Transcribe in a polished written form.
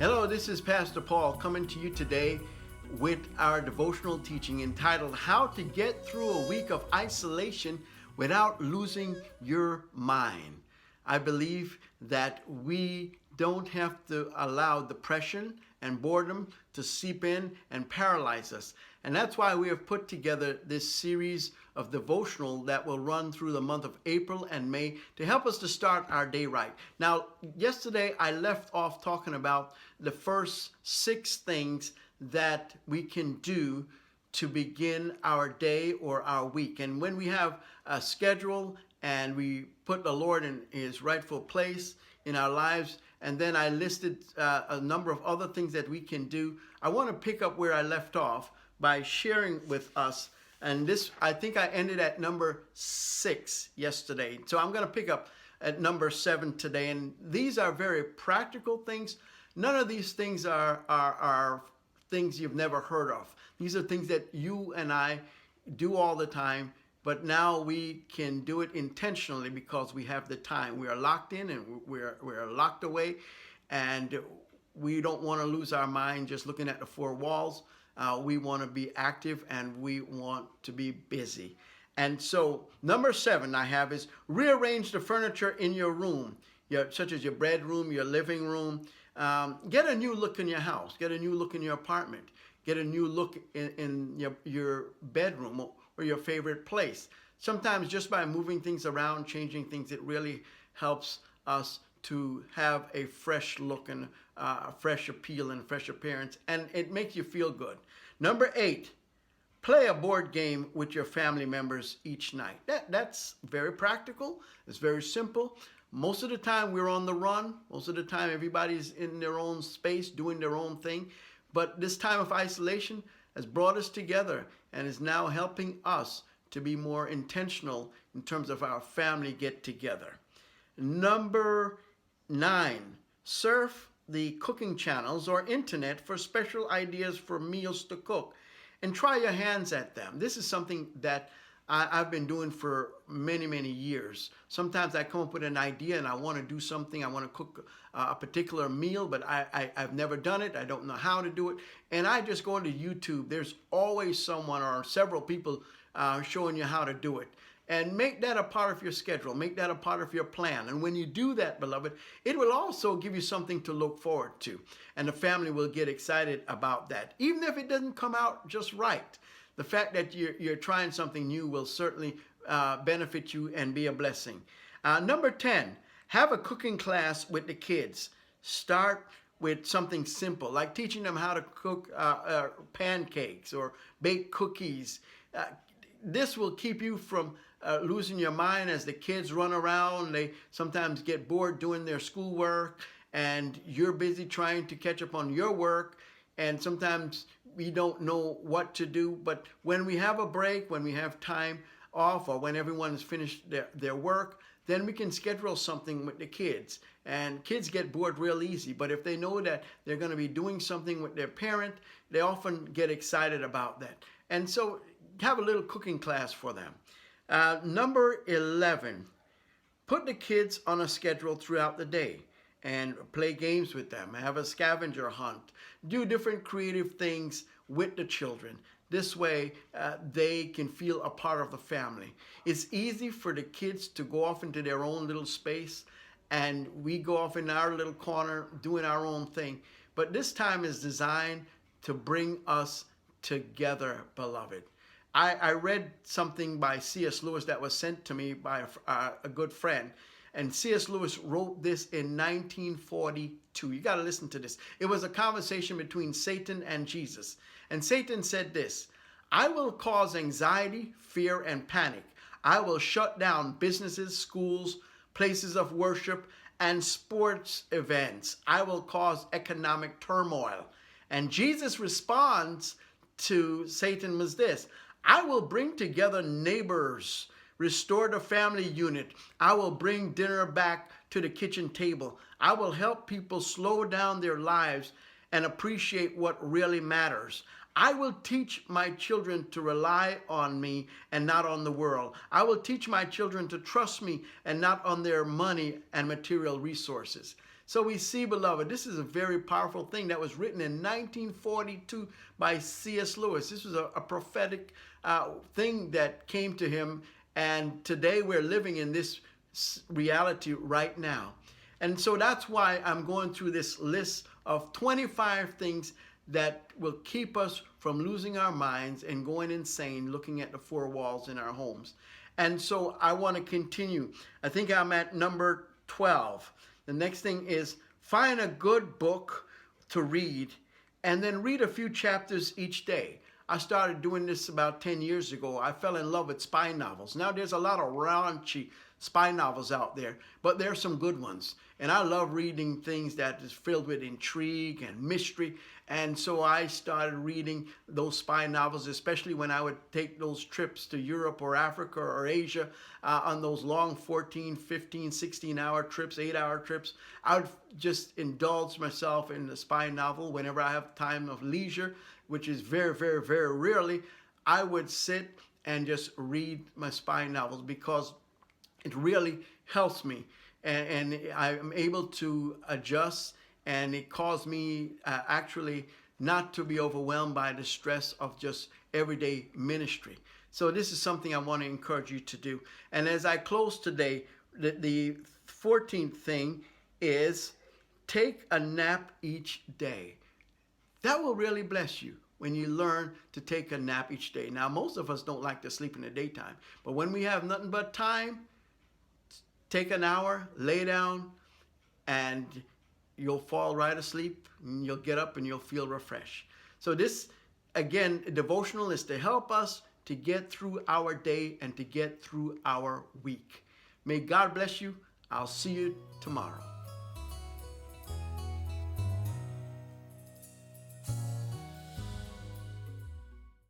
Hello, this is Pastor Paul coming to you today with our devotional teaching entitled How to Get Through a Week of Isolation Without Losing Your Mind. I believe that we don't have to allow depression and boredom to seep in and paralyze us. And that's why we have put together this series of devotional that will run through the month of April and May to help us to start our day right. Now, yesterday I left off talking about the first 6 things that we can do to begin our day or our week. And when we have a schedule and we put the Lord in his rightful place in our lives, and then I listed a number of other things that we can do, I want to pick up where I left off by sharing with us. And this, I think I ended at number 6 yesterday. So I'm going to pick up at number 7 today. And these are very practical things. None of these things are things you've never heard of. These are things that you and I do all the time, but now we can do it intentionally because we have the time. We are locked in and we're locked away, and we don't want to lose our mind just looking at the 4 walls. We want to be active and we want to be busy. And so number 7 I have is rearrange the furniture in your room, such as your bedroom, your living room. Get a new look in your house. Get a new look in your apartment. Get a new look in your bedroom or your favorite place. Sometimes just by moving things around, changing things, it really helps us to have a fresh look and a fresh appeal and fresh appearance, and it makes you feel good. Number 8, play a board game with your family members each night. That's very practical. It's very simple. Most of the time we're on the run. Most of the time everybody's in their own space doing their own thing. But this time of isolation has brought us together and is now helping us to be more intentional in terms of our family get together. Number 9, surf the cooking channels or internet for special ideas for meals to cook and try your hands at them. This is something that I've been doing for many, many years. Sometimes I come up with an idea and I want to do something. I want to cook a particular meal, but I've never done it. I don't know how to do it. And I just go into YouTube. There's always someone or several people showing you how to do it. And make that a part of your schedule. Make that a part of your plan. And when you do that, beloved, it will also give you something to look forward to. And the family will get excited about that. Even if it doesn't come out just right. The fact that you're trying something new will certainly benefit you and be a blessing. Number 10, have a cooking class with the kids. Start with something simple, like teaching them how to cook pancakes or bake cookies. This will keep you from losing your mind as the kids run around. They sometimes get bored doing their schoolwork, and you're busy trying to catch up on your work. And sometimes we don't know what to do. But when we have a break, when we have time off, or when everyone has finished their work, then we can schedule something with the kids. And kids get bored real easy. But if they know that they're going to be doing something with their parent, they often get excited about that. And so have a little cooking class for them. Number 11, put the kids on a schedule throughout the day and play games with them. Have a scavenger hunt. Do different creative things with the children. This way, they can feel a part of the family. It's easy for the kids to go off into their own little space, and we go off in our little corner doing our own thing. But this time is designed to bring us together, beloved. I read something by C.S. Lewis that was sent to me by a good friend. And C.S. Lewis wrote this in 1942. You got to listen to this. It was a conversation between Satan and Jesus. And Satan said this: I will cause anxiety, fear, and panic. I will shut down businesses, schools, places of worship, and sports events. I will cause economic turmoil. And Jesus' response to Satan was this: I will bring together neighbors, restore the family unit. I will bring dinner back to the kitchen table. I will help people slow down their lives and appreciate what really matters. I will teach my children to rely on me and not on the world. I will teach my children to trust me and not on their money and material resources. So we see, beloved, this is a very powerful thing that was written in 1942 by C.S. Lewis. This was a prophetic thing that came to him, and today we're living in this reality right now. And so that's why I'm going through this list of 25 things that will keep us from losing our minds and going insane looking at the four walls in our homes. And so I want to continue. I think I'm at number 12. The next thing is find a good book to read and then read a few chapters each day. I started doing this about 10 years ago. I fell in love with spy novels. Now there's a lot of raunchy spy novels out there, but there's some good ones. And I love reading things that is filled with intrigue and mystery. And so I started reading those spy novels, especially when I would take those trips to Europe or Africa or Asia on those long 14, 15, 16-hour trips, 8-hour trips. I would just indulge myself in the spy novel whenever I have time of leisure, which is very, very, very rarely. I would sit and just read my spy novels because it really helps me. And I'm able to adjust, and it caused me actually not to be overwhelmed by the stress of just everyday ministry. So this is something I want to encourage you to do. And as I close today, the 14th thing is take a nap each day. That will really bless you when you learn to take a nap each day. Now, most of us don't like to sleep in the daytime, but when we have nothing but time, take an hour, lay down, and you'll fall right asleep, and you'll get up and you'll feel refreshed. So this, again, devotional is to help us to get through our day and to get through our week. May God bless you. I'll see you tomorrow.